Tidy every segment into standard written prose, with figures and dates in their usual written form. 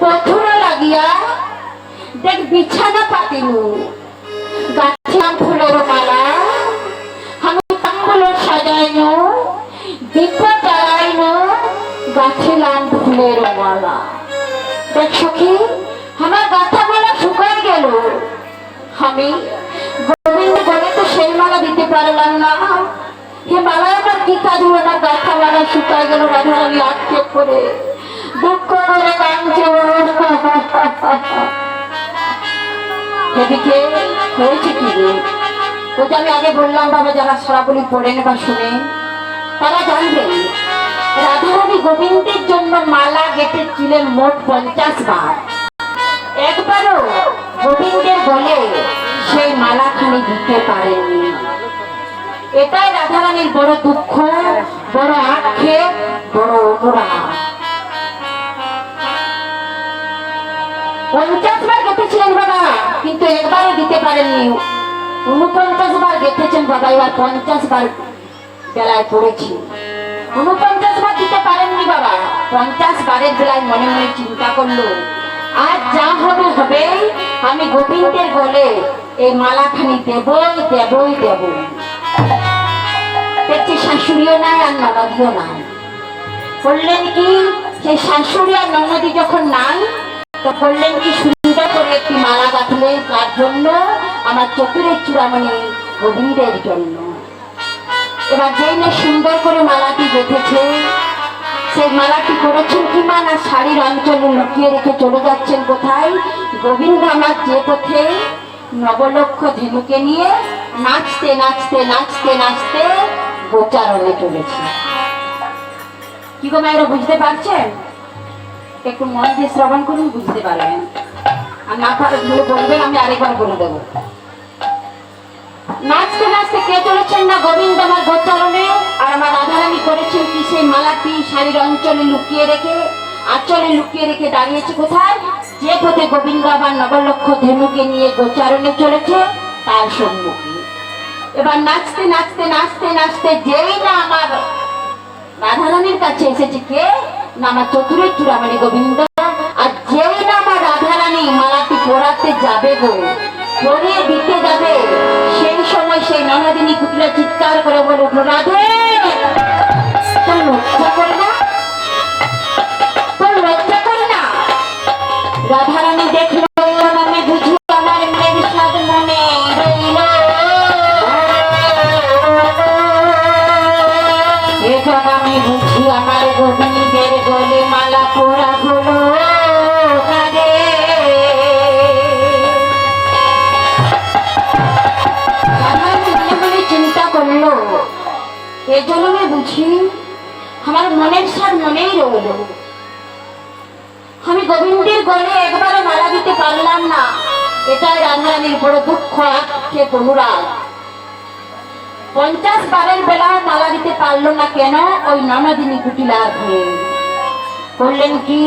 পথুরা লাগিয়া দেখ বিছানা পাতিনু, গাছে আম ফুলের মালা আমি তাম্বুলো সাজাইনু, দীপ জ্বালাইনু, গাছে লাম ফুলের মালা। দেখ সখী, আমার গাথা মালা শুকাই গেল, আমি গোবিন্দ বলে তো সেই মালা দিতে পারলাম না। হে মালা আমার কি কাজ হলো, আমার গাথা মালা শুকাই গেল। রাধারানী আক্ষেপ করে দুঃখ করে কাঁদছে। এদিকে হয়েছে কি রে, ওটা আমি আগে বললাম বাবা, যারা সরাবলি পড়েন বা শুনে তারা জানবেন রাধারানী গোবিন্দের জন্য মালা গেঁথেছিলেন মোট 50 বার। একবারও গোবিন্দের বলে সেই মালাখানি দিতে পারেননি। এটাই রাধারানীর বড় দুঃখ, বড় আক্ষেপ, বড় অনুরাগ। 50 বার গেঁথেছিলেন বাবা, কিন্তু একবারও দিতে পারেননি। 49 বার গেঁথেছেন বাবা, এবার 50 বার বেলায় পড়েছি। 49 বার দিতে পারেননি বাবা, 50 বারের বেলায় মনে মনে চিন্তা করলো আজ যা হবে হবে, আমি গোবিন্দের বলে এই মালাখানি দেবই দেবই দেব। দেখছি শাশুড়িও নাই আর ননদিও নাই। বললেন কি, সেই শাশুড়ি আর ননদি যখন নাই তো বললেন কি, সুন্দর করে একটি মালা গাঁথলে তার জন্য, আমার চতুরের চূড়ামণি গোবিন্দের জন্য। এবার যেই না সুন্দর করে মালাটি গেঁথেছে, সেই মালাটি করেছেন কি মা, না শাড়ির অঞ্চলে লুকিয়ে রেখে চলে যাচ্ছেন কোথায়? গোবিন্দ আমার যে পথে নবলক্ষ ধেনুকে নিয়ে নাচতে নাচতে নাচতে নাচতে গোচারণে চলেছে। কি গো মায়েরা, বুঝতে পারছেন? একটু মন দিয়ে শ্রবণ করুন, বুঝতে পারবেন। আর না পারলে বলবেন, আমি আরেকবার বলে দেবো। নাচতে নাচতে কে চলেছেন না গোবিন্দ আমার গোচারণে, আর আমার রাধারানী করেছেন কি, সেই মালাটি শাড়ির অঞ্চলে লুকিয়ে রেখে, আঁচলে লুকিয়ে রেখে দাঁড়িয়েছে কোথায়? যে পথে গোবিন্দ আমার নবলক্ষ ধেনুকে নিয়ে গোচারণে চলেছে তার সম্মুখে। এবার নাচতে নাচতে নাচতে নাচতে যেই না আমার রাধারানীর কাছে এসেছে কে, না আমার চতুরের চূড়ামণি গোবিন্দ। আর যেই না আমার রাধারানী মালাটি পরাতে যাবে গো, পরিয়ে দিতে যাবে, সেই সময় সেই ননদিনী কুটিরা চিৎকার করে বলে উঠল, রাধে তোর লজ্জা করে না, তোর লজ্জা করে না। রাধারানী দেখলো, আমি বুঝি আমার মেয়ের সাথ মনে রইল, এখন আমি বুঝি আমার গোবিন্দের গলে মালা পরা হলো। এই জন্যে বুঝি আমার মনের সার মনেই রইল, আমি গোবিন্দের গলে একবারও মালা দিতে পারলাম না। এটাই রাধারানীর বড় দুঃখ, আক্ষেপ, অনুরাগ। 50 বারের বেলায় মালা দিতে পারলো না কেন? ওই ননদিনী কুটিলা হয়ে বললেন কি,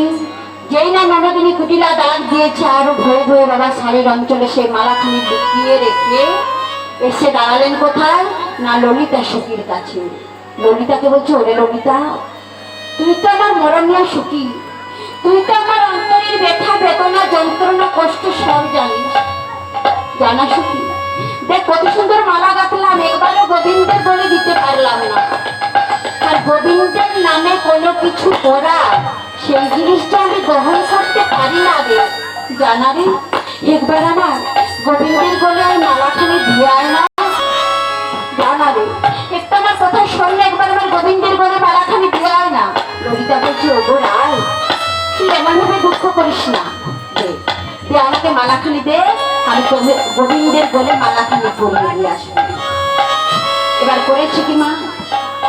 যেই না ননদিনী কুটিলা ডাক দিয়েছে, আরো ভয়ে ভয়ে বাবা শাড়ির অঞ্চলে সেই মালাখানি লুকিয়ে রেখে এসে দাঁড়ালেন কোথায়? না ললিতা সখীর কাছে। ললিতাকে বলছে, ওরে ললিতা, তুই তো আমার মরণীয় সখী, তুই তো আমার অন্তরের ব্যথা বেদনা যন্ত্রণা কষ্ট সব জানিস। জানা সখী, দেখ কত সুন্দর মালা গাঁথলাম, একবারও গোবিন্দের বলে দিতে পারলাম না। আর গোবিন্দের নামে কোনো কিছু করা, সেই জিনিসটা আমি গ্রহণ করতে পারি না রে। জানা রে, একবার আমার গোবিন্দের বলে আর মালাখানি দিয়ে আয় না। জানা রে, একটা আমার কথা শুনলে একবার আমার গোবিন্দের বলে মালাখানি দিয়ে আয় না। ললিতা বলছি, ওগো রায়, তুই এমন ভাবে দুঃখ করিস না, দে আমাকে মালাখানি দে, আমি গোবিন্দের বলে মালাখানি পরিয়ে দিয়ে আসবো। এবার করেছি কি মা,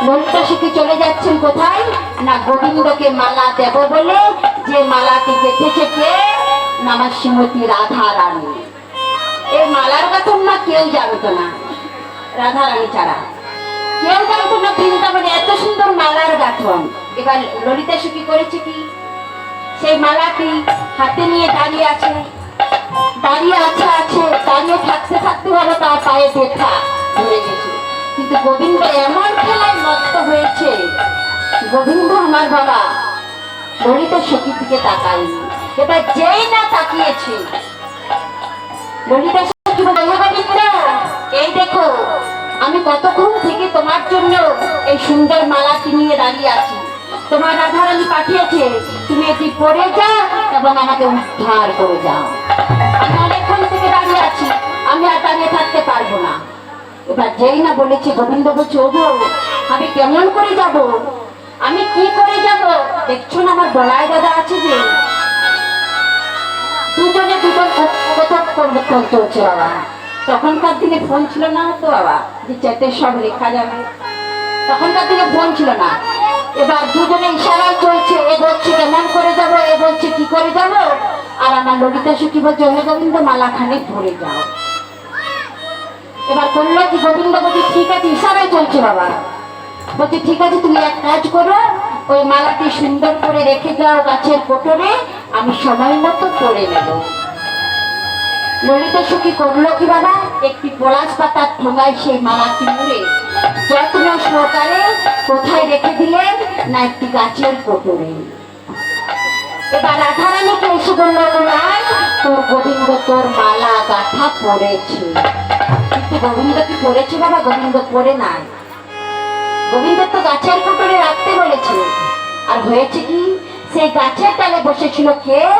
ললিতা সখী চলে যাচ্ছেন কোথায়? না গোবিন্দকে মালা দেব বলে যে মালাটি গেঁথেছে কে, না আমার শ্রীমতী রাধা রানী। এই মালার গাঁথন না কেউ জানতো না, রাধা রানী ছাড়া কেউ জানতো না বৃন্দাবনে এত সুন্দর মালার গাঁথন। এবার ললিতা সখী করেছে কি, সেই মালাটি হাতে নিয়ে দাঁড়িয়ে আছে, দাঁড়িয়ে আছে দাঁড়িয়ে থাকতে থাকতে হলো তার পায়ে ব্যথা ধরে গেছে। কিন্তু গোবিন্দ এমন খেলায় মত্ত হয়েছে, গোবিন্দ আমার বাবা ললিতা সখীর দিকে তাকায়নি। এবার যেই না তাকিয়েছে, ললিতা সখী বলে, "হে গোবিন্দ, এই দেখো আমি কতক্ষণ থেকে তোমার জন্য এই সুন্দর মালাটি নিয়ে দাঁড়িয়ে আছি। তোমার রাধারানী পাঠিয়েছে তুমি এটি পরে যাও এবং আমাকে উদ্ধার করে যাও। আমি অনেকক্ষণ থেকে দাঁড়িয়ে আছি, আমি আর দাঁড়িয়ে থাকতে পারবো না।" এবার যেই না বলেছে, গোবিন্দ বলছে, "ওগো, আমি কেমন করে যাব? আমি কি করে যাব? দেখছো না আমার বলাই দাদা আছে যে, দুজনে দুজন কথোপকথন চলছে বাবা। তখনকার দিনে ফোন ছিল না তো বাবা, যে চ্যাটে সব লেখা যাবে, তখনকার দিনে ফোন ছিল না। এবার দুজনে ইশারায় চলছে, এ বলছে কেমন করে যাব, এ বলছে কি করে যাব, আর আমার ললিতা সখী বলছে, হে গোবিন্দ, মালাখানে পরে যাও। এবার করলো কি, গোবিন্দ বলছে, ঠিক আছে, ইশারায় চলছে বাবা, বলছে ঠিক আছে, তুমি এক কাজ করো, ওই মালাটি সুন্দর করে রেখে যাও গাছের কোটরে, আমি সময় মতো পরে নেব। ললিতা সখী করলো কি বাবা, একটি পলাশ পাতার ঠোঙায় সেই মালাটি মুড়ে যত্ন সহকারে কোথায় রেখে দিলেন না, একটি গাছের কোটরে। এবার রাধারানীকে এসে বলল, তোর গোবিন্দ তোর মালা গাঁথা পড়েছে। কিন্তু গোবিন্দ কি পড়েছে বাবা? গোবিন্দ পড়ে নাই। গোবিন্দ তো গাছের কোটরে রাখতে বলেছে। আর হয়েছে কি, সেই গাছের ডালে বসেছিল কে?